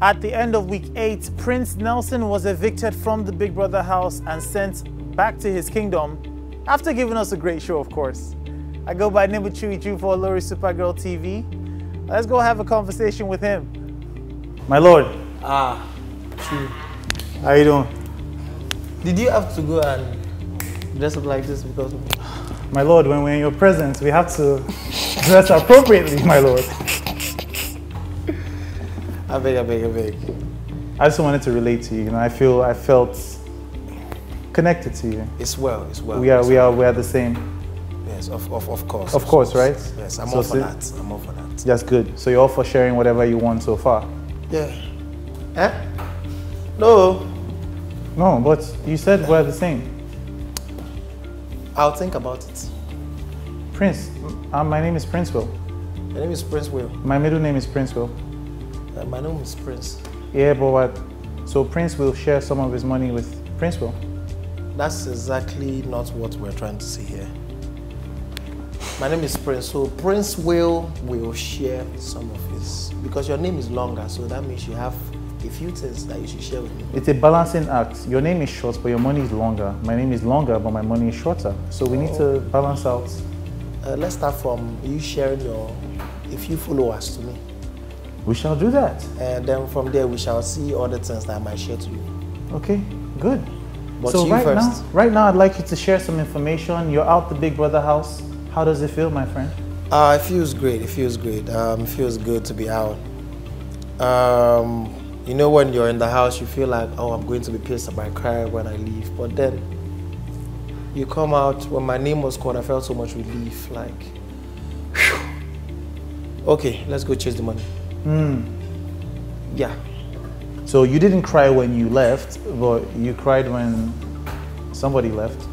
At the end of week 8, Prince Nelson was evicted from the Big Brother house and sent back to his kingdom after giving us a great show, of course. I go by name of Chuey Chu for OLORISUPERGAL TV. Let's go have a conversation with him. My lord. True. How you doing? Did you have to go and dress up like this because of me? My lord, when we're in your presence, we have to dress appropriately, my lord. I beg. I just wanted to relate to you. You know, I felt connected to you. It's well. We are the same. Yes, of course. Of course, right? Yes, I'm all for that. That's good. So you're all for sharing whatever you want so far? Yeah. Eh? No, but you said we're the same. I'll think about it. Prince, my name is Prince Will. Your name is Prince Will. My middle name is Prince Will. My name is Prince. Yeah, but what? So Prince will share some of his money with Prince Will? That's exactly not what we're trying to say here. My name is Prince, so Prince will share some of his, because your name is longer, so that means you have a few things that you should share with me. It's a balancing act. Your name is short, but your money is longer. My name is longer, but my money is shorter. So we need to balance out. Let's start from you sharing a few followers to me. We shall do that. And then from there, we shall see other things that I might share to you. Okay, good. But so you first. Right now, I'd like you to share some information. You're out the Big Brother house. How does it feel, my friend? It feels great. It feels great. It feels good to be out. You know, when you're in the house, you feel like, oh, I'm going to be pissed, I might cry when I leave. But then you come out. When my name was called, I felt so much relief. Like, whew. Okay, let's go chase the money. Yeah. So you didn't cry when you left, but you cried when somebody left?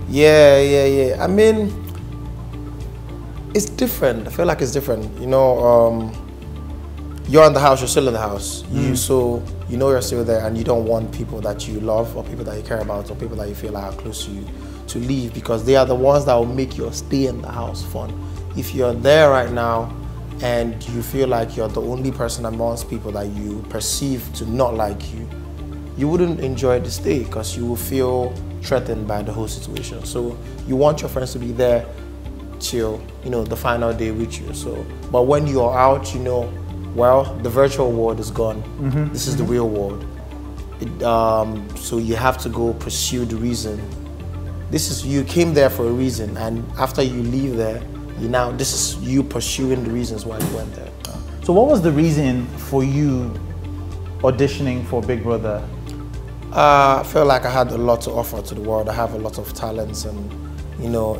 Yeah. I mean, it's different. I feel like it's different. You know, you're in the house, you're still in the house. So you know you're still there, and you don't want people that you love or people that you care about or people that you feel like are close to you to leave, because they are the ones that will make your stay in the house fun. If you're there right now and you feel like you're the only person amongst people that you perceive to not like you, you wouldn't enjoy the stay because you will feel threatened by the whole situation. So you want your friends to be there till, you know, the final day with you. So, but when you're out, you know, well, the virtual world is gone. This is the real world. So you have to go pursue the reason. You came there for a reason, and after you leave there, this is you pursuing the reasons why you went there. So what was the reason for you auditioning for Big Brother? I felt like I had a lot to offer to the world. I have a lot of talents and, you know,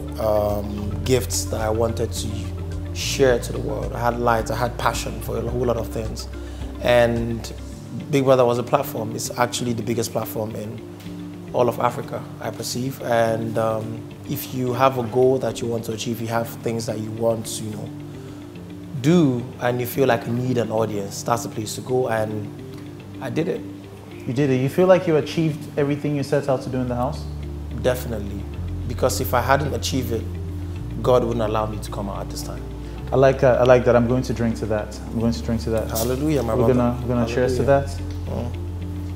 gifts that I wanted to share to the world. I had light, I had passion for a whole lot of things. And Big Brother was a platform. It's actually the biggest platform in all of Africa, I perceive. And if you have a goal that you want to achieve, you have things that you want to, you know, do, and you feel like you need an audience, that's the place to go, and I did it. You did it. You feel like you achieved everything you set out to do in the house? Definitely. Because if I hadn't achieved it, God wouldn't allow me to come out at this time. I like that. I'm going to drink to that. Hallelujah, my brother. We're gonna cheers to that.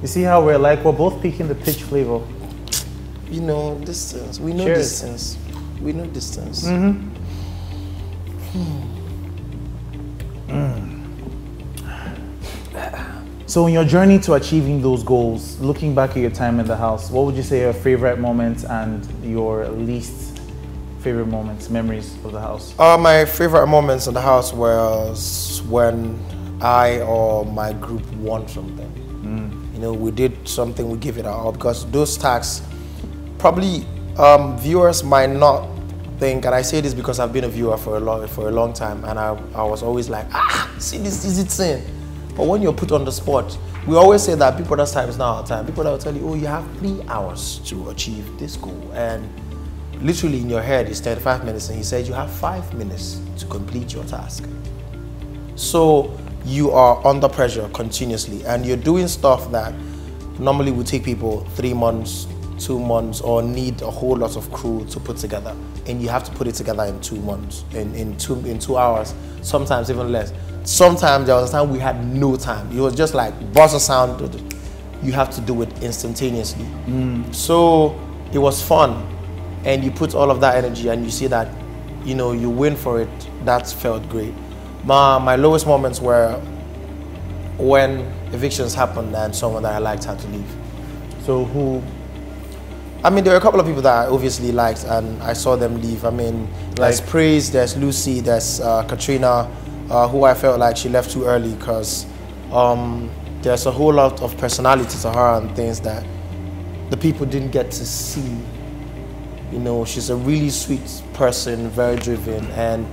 You see how we're both picking the pitch flavor. You know, distance. We know cheers. Distance. We know distance. So in your journey to achieving those goals, looking back at your time in the house, what would you say are your favorite moments and your least favorite moments, memories of the house? My favorite moments in the house was when I or my group won something. You know, we did something, we gave it our all, because those tasks, probably viewers might not think, and I say this because I've been a viewer for a long time, and I was always like, see this easy thing. But when you're put on the spot, we always say that Big Brother's time is now our time. People that will tell you, oh, you have 3 hours to achieve this goal. And literally in your head, it's 35 minutes, and he said you have 5 minutes to complete your task. So you are under pressure continuously, and you're doing stuff that normally would take people 3 months, 2 months, or need a whole lot of crew to put together. And you have to put it together in 2 months, in 2 hours, sometimes even less. sometimes there was a time we had no time. It was just like buzz a sound, you have to do it instantaneously. So it was fun, and you put all of that energy and you see that, you know, you win for it. That felt great. My lowest moments were when evictions happened and someone that I liked had to leave. So who? I mean, there were a couple of people that I obviously liked and I saw them leave. I mean, there's Praise, there's Lucy, there's Katrina, who I felt like she left too early because there's a whole lot of personality to her and things that the people didn't get to see. You know, she's a really sweet person, very driven, and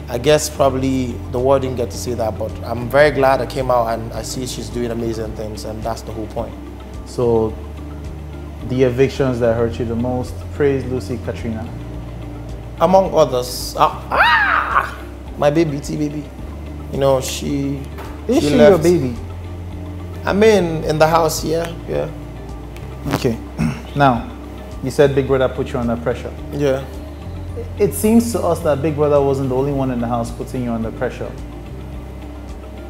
I guess probably the world didn't get to see that, but I'm very glad I came out and I see she's doing amazing things, and that's the whole point. So, the evictions that hurt you the most, Praise, Lucy, Katrina. Among others, my baby, T-Baby. You know, she Is she left. your baby? I mean, in the house, yeah. Okay. Now, you said Big Brother put you under pressure. Yeah. It seems to us that Big Brother wasn't the only one in the house putting you under pressure.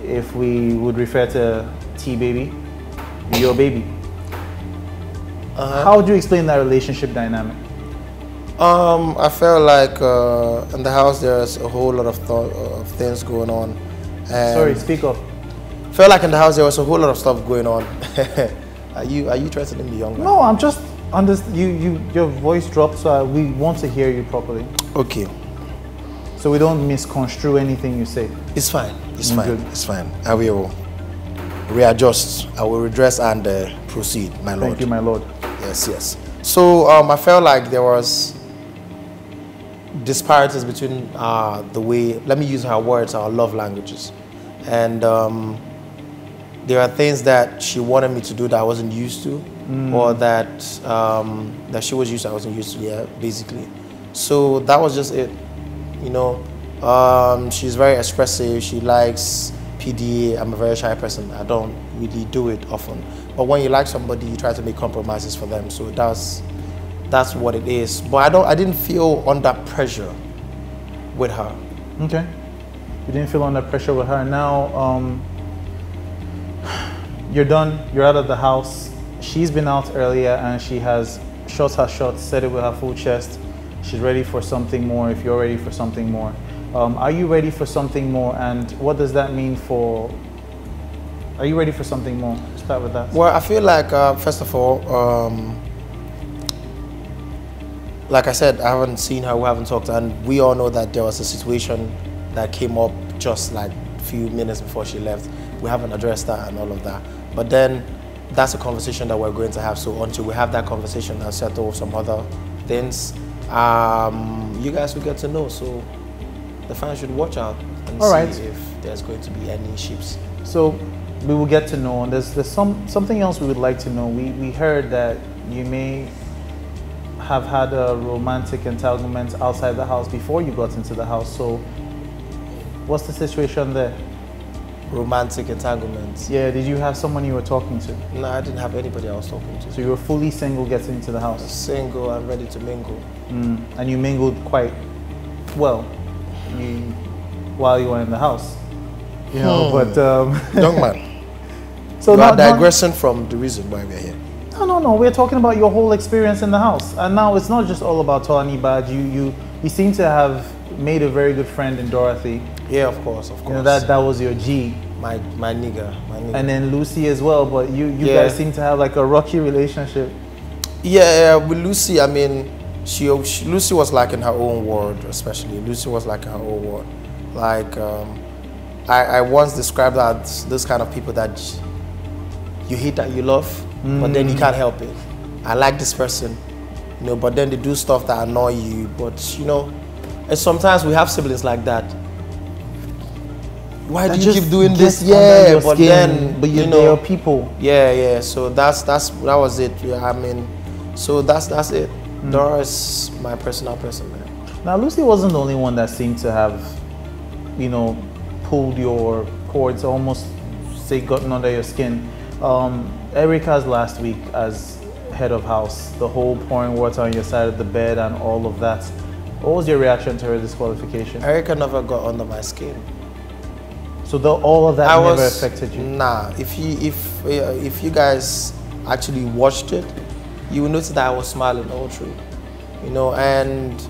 If we would refer to T-Baby, your baby. How would you explain that relationship dynamic? I felt like in the house there's a whole lot of things going on. And Sorry, speak up. Felt like in the house there was a whole lot of stuff going on. Are you threatening me, young man? No, I'm just your voice dropped, so we want to hear you properly. Okay. So we don't misconstrue anything you say. It's fine. It's Mm, fine. good. It's fine. I will readjust. I will redress and proceed, my lord. Thank you, my lord. Yes. So I felt like there was disparities between the way, let me use her words, our love languages. And there are things that she wanted me to do that I wasn't used to, or that that she was used to, I wasn't used to, yeah, basically. So that was just it, you know. She's very expressive, she likes PDA. I'm a very shy person, I don't really do it often. But when you like somebody, you try to make compromises for them, so that's what it is. But I didn't feel under pressure with her. Okay. You didn't feel under pressure with her. Now, you're done, you're out of the house. She's been out earlier and she has shot her shot, said it with her full chest. She's ready for something more if you're ready for something more. Are you ready for something more, and what does that mean for, are you ready for something more? Start with that. Well, I feel like, first of all, like I said, I haven't seen her, we haven't talked, and we all know that there was a situation that came up just like a few minutes before she left. We haven't addressed that and all of that. But then that's a conversation that we're going to have. So until we have that conversation and settle some other things, you guys will get to know. So the fans should watch out and see if there's going to be any ships. So we will get to know. And there's something else we would like to know. We heard that you may have had a romantic entanglement outside the house before you got into the house. So what's the situation there? Romantic entanglements. Yeah, did you have someone you were talking to? No, I didn't have anybody I was talking to. So you were fully single getting into the house? Single and ready to mingle. And you mingled quite well while you were in the house. You know, but... Young man, so we are digressing from the reason why we're here. No, we're talking about your whole experience in the house. And now it's not just all about Tolanibaj. You seem to have made a very good friend in Dorathy. Yeah, of course. You know, that was your G. My nigga. And then Lucy as well, but you guys seem to have like a rocky relationship. Yeah, with Lucy, I mean, Lucy was like in her own world, especially. Lucy was like in her own world. Like, I once described her as this kind of people that you hate that you love, but then you can't help it. I like this person, you know, but then they do stuff that annoy you. But, you know, and sometimes we have siblings like that. Why do you keep doing this? Yeah, but then, but you know, they're people. Yeah. So that was it. Yeah, I mean, so that's it. Dora is my personal person, man. Now, Lucy wasn't the only one that seemed to have, you know, pulled your cords, almost say gotten under your skin. Erica's last week as head of house, the whole pouring water on your side of the bed and all of that. What was your reaction to her disqualification? Erica never got under my skin. So all of that never affected you? Nah. If you guys actually watched it, you will notice that I was smiling all through. You know, and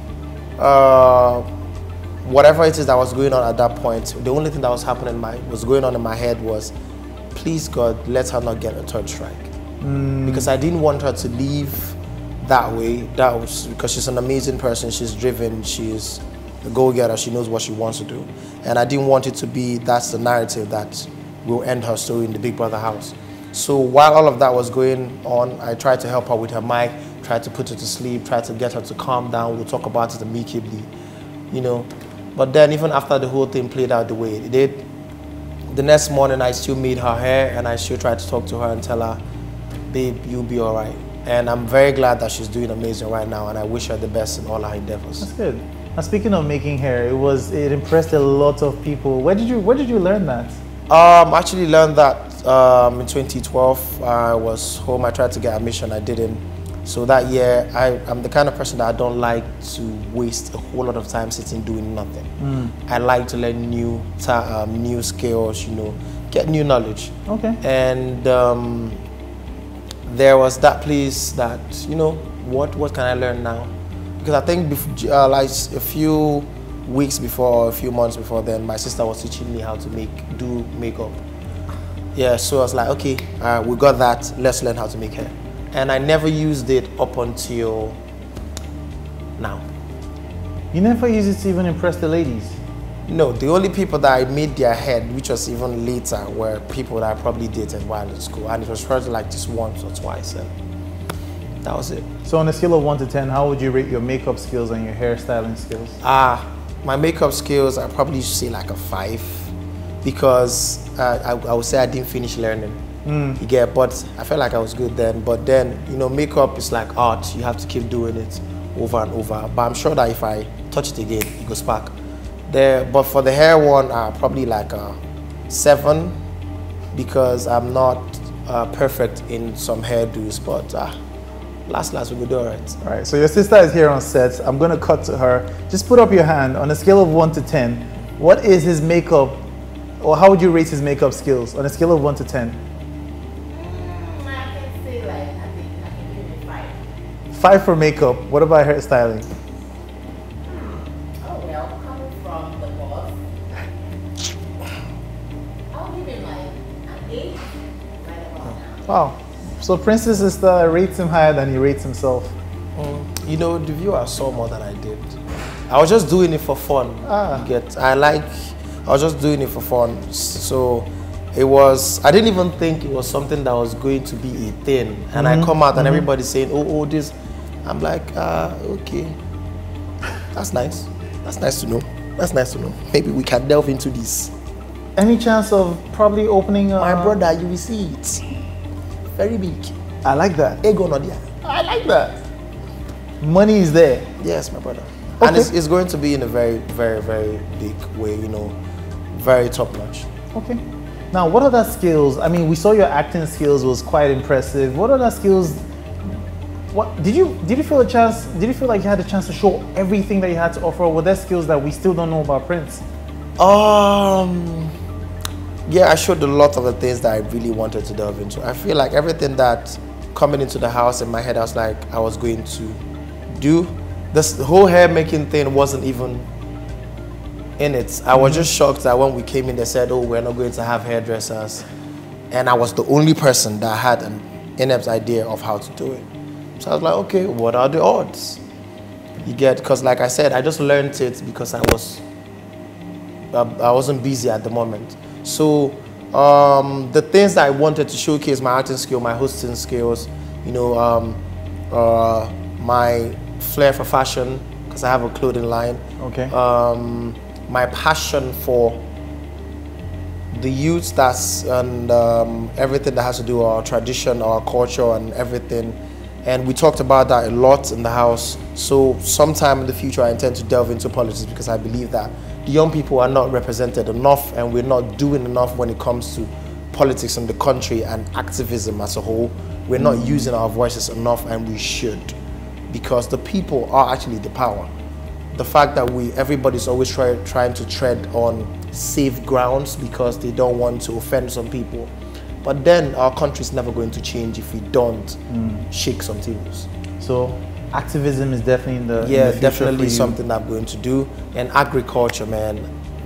whatever it is that was going on at that point, the only thing that was going on in my head was, please God, let her not get a third strike. Because I didn't want her to leave that way. That was because she's an amazing person. She's driven. She's a go-getter. She knows what she wants to do. And I didn't want it to be that's the narrative that will end her story in the Big Brother house. So while all of that was going on, I tried to help her with her mic, tried to put her to sleep, tried to get her to calm down. We'll talk about it amicably, you know. But then even after the whole thing played out the way it did, the next morning I still made her hair and I still tried to talk to her and tell her, babe, you'll be all right. And I'm very glad that she's doing amazing right now, and I wish her the best in all her endeavors. That's good. Now, speaking of making hair, it impressed a lot of people. Where did you learn that? I actually learned that in 2012. I was home. I tried to get admission. I didn't. So that year, I'm the kind of person that I don't like to waste a whole lot of time sitting doing nothing. I like to learn new skills, you know, get new knowledge. Okay. And there was that place that, you know, what can I learn now? Because I think like a few weeks before, or a few months before then, my sister was teaching me how to do makeup. Yeah, so I was like, okay, we got that, let's learn how to make hair. And I never used it up until now. You never used it to even impress the ladies? No, the only people that I made their head, which was even later, were people that I probably dated while in school. And it was probably like just once or twice, and that was it. So on a scale of 1 to 10, how would you rate your makeup skills and your hairstyling skills? My makeup skills, I probably should say like a 5, because I would say I didn't finish learning. You get, but I felt like I was good then. But then, you know, makeup is like art. You have to keep doing it over and over. But I'm sure that if I touch it again, it goes back. But for the hair one, probably like a 7, because I'm not perfect in some hairdos. But last we will do all right. All right. So your sister is here on set. I'm going to cut to her. Just put up your hand. On a scale of 1 to 10, what is his makeup, or how would you rate his makeup skills on a scale of 1 to 10? I can say like I can give it 5. 5 for makeup. What about hairstyling? Oh well, coming from the boss, I'll give him like an 8. Right about now. Wow. So Prince's sister rates him higher than he rates himself. You know, the viewer saw more than I did. I was just doing it for fun. You get, I was just doing it for fun. So it was, I didn't even think it was something that was going to be a thing. And I come out and everybody's saying, oh, this. I'm like, okay. That's nice. That's nice to know. That's nice to know. Maybe we can delve into this. Any chance of probably opening My brother, you will see it. Very big. I like that. Ego not there. I like that. Money is there. Yes, my brother. Okay. And it's going to be in a very, very, very big way, you know, very top notch. Okay. Now, what other skills? I mean, we saw your acting skills was quite impressive. What other skills? What did you feel a chance? Did you feel like you had a chance to show everything that you had to offer? Were there skills that we still don't know about Prince? Yeah, I showed a lot of the things that I really wanted to delve into. I feel like everything that coming into the house in my head, I was like, I was going to do. This whole hair making thing wasn't even in it. I was just shocked that when we came in, they said, oh, we're not going to have hairdressers. And I was the only person that had an inept idea of how to do it. So I was like, okay, what are the odds? You get, because like I said, I just learned it because I wasn't busy at the moment. So the things that I wanted to showcase, my acting skill, my hosting skills, you know, my flair for fashion, because I have a clothing line. Okay. My passion for the youth, and everything that has to do with our tradition, our culture, and everything. And we talked about that a lot in the house. So sometime in the future, I intend to delve into politics, because I believe that the young people are not represented enough, and we're not doing enough when it comes to politics in the country and activism as a whole. We're not using our voices enough, and we should, because the people are actually the power. The fact that everybody's always trying to tread on safe grounds because they don't want to offend some people. But then our country is never going to change if we don't shake some tables. So activism is definitely in the yeah, in the definitely something I'm going to do. And agriculture, man,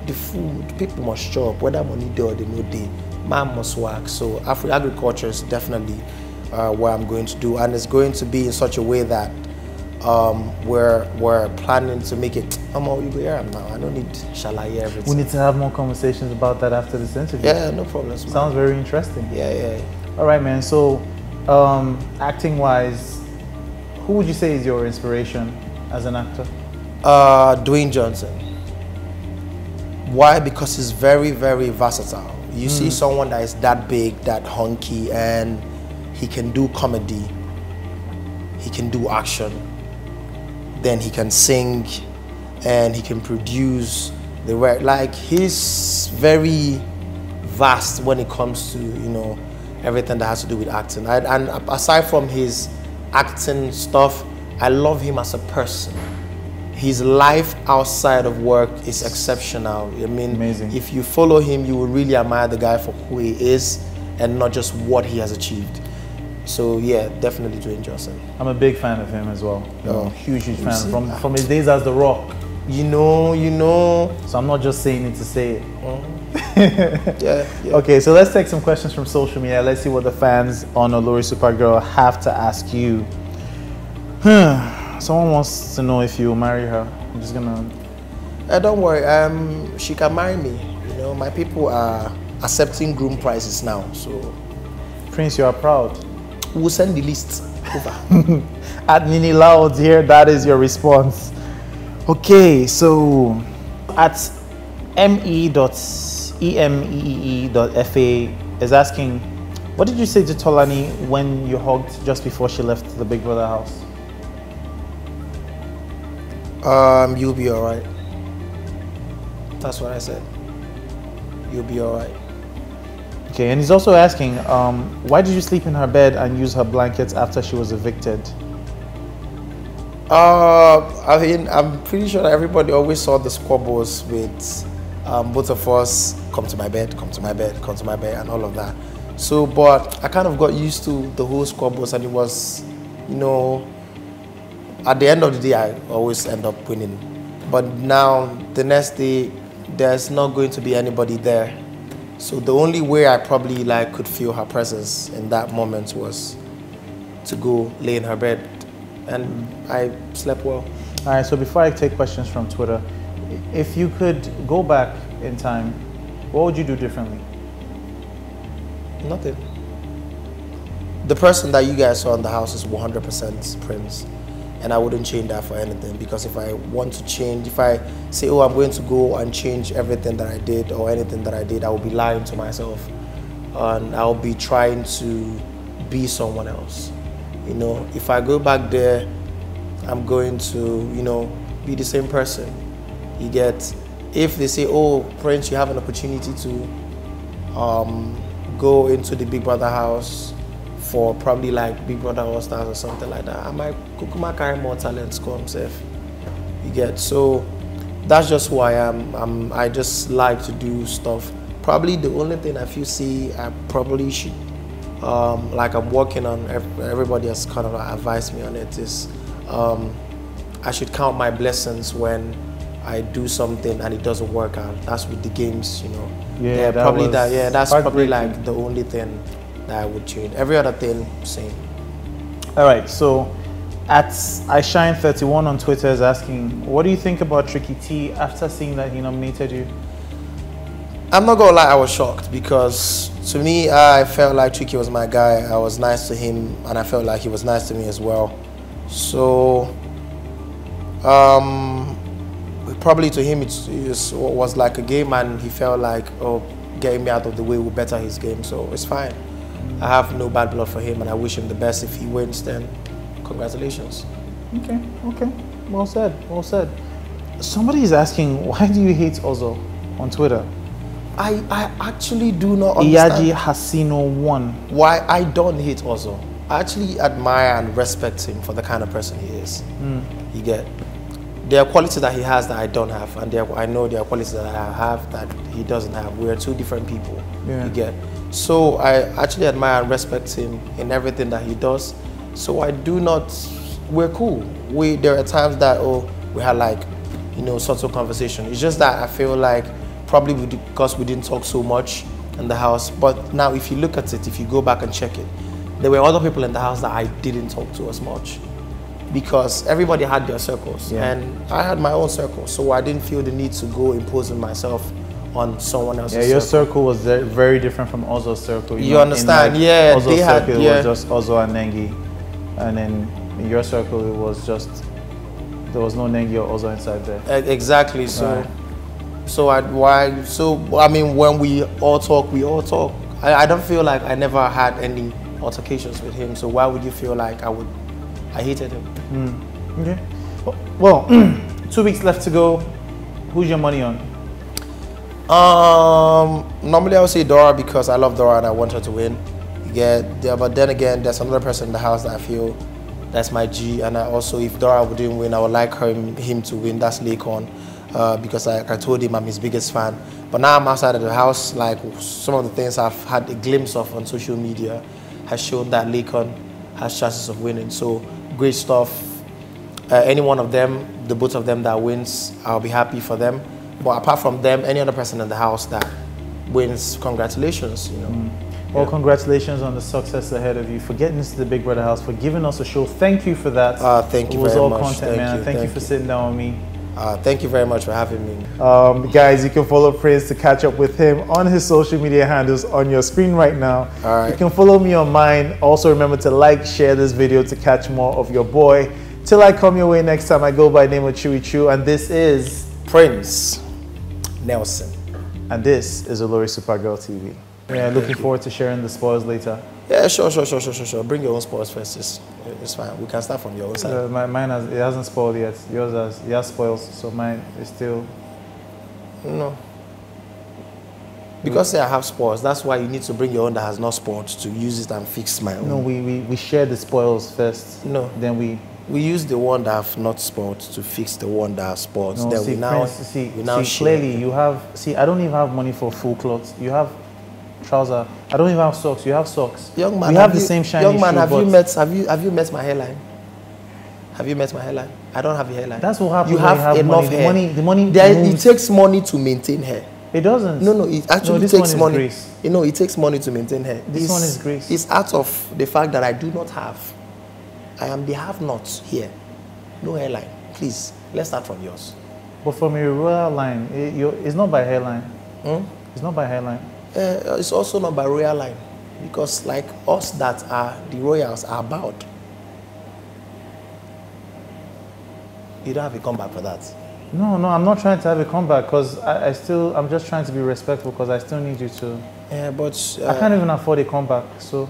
the food, people must chop, whether money there or they no day, man must work. So agriculture is definitely what I'm going to do, and it's going to be in such a way that we're planning to make it. I'm all you go here now. I don't need shalaye everything. We need to have more conversations about that after this interview. Yeah, no problem. Sounds very interesting. Yeah. All right, man. So, acting wise, who would you say is your inspiration as an actor? Dwayne Johnson. Why? Because he's very, very versatile. You see someone that is that big, that hunky, and he can do comedy, he can do action, then he can sing, and he can produce the work. Like, he's very vast when it comes to, you know, everything that has to do with acting. And aside from his acting stuff, I love him as a person. His life outside of work is exceptional. I mean, amazing. If you follow him, you will really admire the guy for who he is and not just what he has achieved. So yeah, definitely Dwayne Johnson. I'm a big fan of him as well. Oh. Huge fan from his days as The Rock. You know. So I'm not just saying it to say it. Yeah. Okay, so let's take some questions from social media. Let's see what the fans on OLORISUPERGAL have to ask you. Someone wants to know if you will marry her. I'm just gonna... Don't worry, she can marry me. You know, my people are accepting groom prices now, so... Prince, you are proud. We'll send the list over. At Nini Loud here, that is your response. Okay, so at me.emee.fa is asking, what did you say to Tolani when you hugged just before she left the Big Brother house? You'll be all right. That's what I said. You'll be all right. Okay, and he's also asking, why did you sleep in her bed and use her blankets after she was evicted? I mean, I'm pretty sure that everybody always saw the squabbles with both of us, come to my bed, and all of that. So, but I kind of got used to the whole squabbles, and it was, you know, at the end of the day, I always end up winning. But now, the next day, there's not going to be anybody there. So the only way I probably could feel her presence in that moment was to go lay in her bed, and I slept well. All right, so before I take questions from Twitter, if you could go back in time, what would you do differently? Nothing. The person that you guys saw in the house is 100% Prince. And I wouldn't change that for anything, because if I want to change, if I say, oh, I'm going to go and change everything that I did or anything that I did, I will be lying to myself. And I'll be trying to be someone else. You know, if I go back there, I'm going to, you know, be the same person. You get, if they say, oh, Prince, you have an opportunity to go into the Big Brother house for probably Big Brother All Stars or something like that, I might carry more talents come himself. You get, so that's just who I am. I just like to do stuff. Probably the only thing if you see I probably should, I'm working on, everybody has kind of advised me on it, is I should count my blessings when I do something and it doesn't work out. That's with the games, you know. Yeah, that's probably the only thing that I would change. Every other thing, same. All right, so at iShine31 on Twitter is asking, what do you think about Tricky T after seeing that he nominated you? I'm not gonna lie, I was shocked, because to me, I felt like Tricky was my guy. I was nice to him, and I felt like he was nice to me as well. So, probably to him it was like a game, and he felt like, oh, getting me out of the way will better his game, so it's fine. I have no bad blood for him, and I wish him the best. If he wins, then congratulations. Okay. Well said. Somebody is asking, why do you hate Ozo on Twitter? I actually do not understand. Iyaji Hasino 1. Why I don't hate Ozo. I actually admire and respect him for the kind of person he is. You get. there are qualities that he has that I don't have, and I know there are qualities that I have that he doesn't have. We are two different people. Yeah. You get. So I actually admire and respect him in everything that he does. So I do not. We're cool. There are times that we had like, subtle conversation. It's just that I feel like probably because we didn't talk so much in the house. But now, if you look at it, if you go back and check it, there were other people in the house that I didn't talk to as much. Because everybody had their circles, and I had my own circle, so I didn't feel the need to go imposing myself on someone else's circle. Your circle was very different from Ozo's circle. You understand? Like yeah, Ozo's they had. Circle, it was just Ozo and Nengi, and then in your circle it was just there was no Nengi or Ozo inside there. Exactly. So, I mean, when we all talk, I don't feel like I never had any altercations with him. So why would you feel like I hated him? Okay. Well, 2 weeks left to go. Who's your money on? Normally I would say Dora because I love Dora and I want her to win. But then again, there's another person in the house that I feel that's my G, and I also, if Dora wouldn't win, I would like him to win. That's Lipton, because I told him I'm his biggest fan. But now I'm outside of the house. Like some of the things I've had a glimpse of on social media has shown that Lipton has chances of winning. So great stuff. Any one of them, the both of them that wins, I'll be happy for them. But apart from them, any other person in the house that wins, congratulations. Well, congratulations on the success ahead of you, for getting into the Big Brother house, for giving us a show. Thank you for that. Thank you very much. It was all content, man. Thank you for sitting down with me. Thank you very much for having me. Guys, you can follow Prince to catch up with him on his social media handles on your screen right now. All right. You can follow me on mine. Also remember to like, share this video to catch more of your boy. Till I come your way next time, I go by the name of Chuey Chu, and this is Prince Nelson. And this is OLORISUPERGAL TV. Yeah, looking forward to sharing the spoils later. Yeah, sure. Bring your own spoils first. It's fine. We can start from your own side. Mine hasn't spoiled yet. Yours has spoils, so mine is still. No. Because I have spoils, that's why you need to bring your own that has not spoiled to use it and fix my own. No, we share the spoils first. No. Then we use the one that have not spoiled to fix the one that has spoiled. No, then see, we now Prince, clearly you have. See, I don't even have money for full clothes. You have trouser. I don't even have socks. You have socks. Young man, we have the same shiny young man, shoe, have you met my hairline? Have you met my hairline? I don't have a hairline. That's what happens. You when have enough money. hair. The money. It takes money to maintain hair. It doesn't. No, it actually this takes one is money. grace. It takes money to maintain hair. This one is grace. It's out of the fact that I do not have. I am the have-nots here. No hairline. Please, let's start from yours. But from your royal line, it's not by hairline. It's not by hairline. It's also not by royal line, because like us that are the royals are bowed. You don't have a comeback for that. No, I'm not trying to have a comeback because I'm just trying to be respectful because I still need you to. Yeah, but I can't even afford a comeback, so.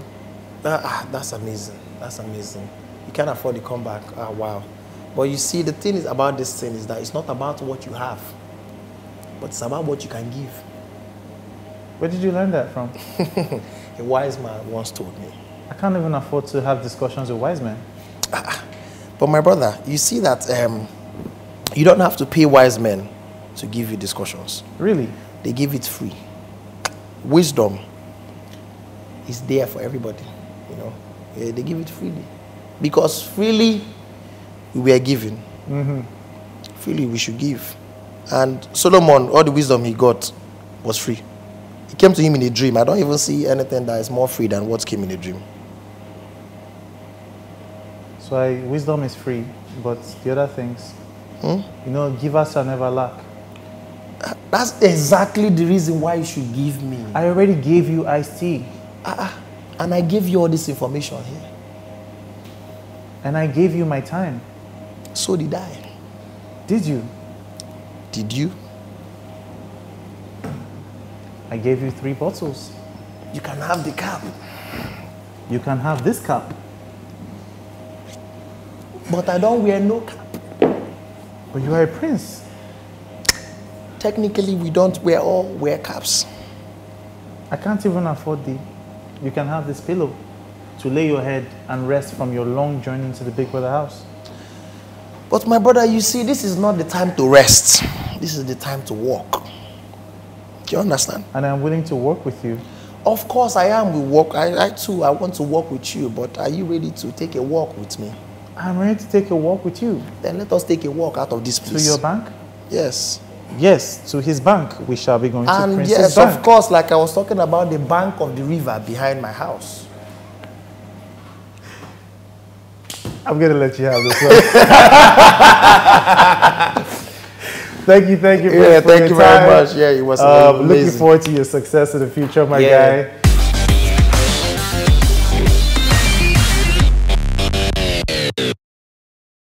That's amazing. That's amazing. You can't afford a comeback. Wow. But you see, the thing is about this thing is that it's not about what you have, but it's about what you can give. Where did you learn that from? A wise man once told me. I can't even afford to have discussions with wise men. But my brother, you see that you don't have to pay wise men to give you discussions. Really? They give it free. Wisdom is there for everybody. They give it freely. Because freely we were given. Freely we should give. And Solomon, all the wisdom he got was free. It came to him in a dream. I don't even see anything that is more free than what came in a dream. So wisdom is free, but the other things, givers shall never lack. That's exactly the reason why you should give me. I already gave you iced tea. And I gave you all this information here. And I gave you my time. So did I. Did you? Did you? I gave you 3 bottles. You can have the cup. You can have this cup. But I don't wear no cap. But you are a prince. Technically, we don't all wear caps. I can't even afford you can have this pillow to lay your head and rest from your long journey into the Big Brother house. But my brother, you see, this is not the time to rest. This is the time to walk. Do you understand? And I'm willing to work with you. Of course I am. We walk. I too, I want to walk with you. But are you ready to take a walk with me? I'm ready to take a walk with you. Then let us take a walk out of this place. To your bank? Yes. Yes, to his bank. We shall be going to Prince's yes, bank. of course, like I was talking about the bank of the river behind my house. I'm going to let you have this one. Thank you. Yeah, thank you very much. Yeah, it was amazing. Looking forward to your success in the future, my guy.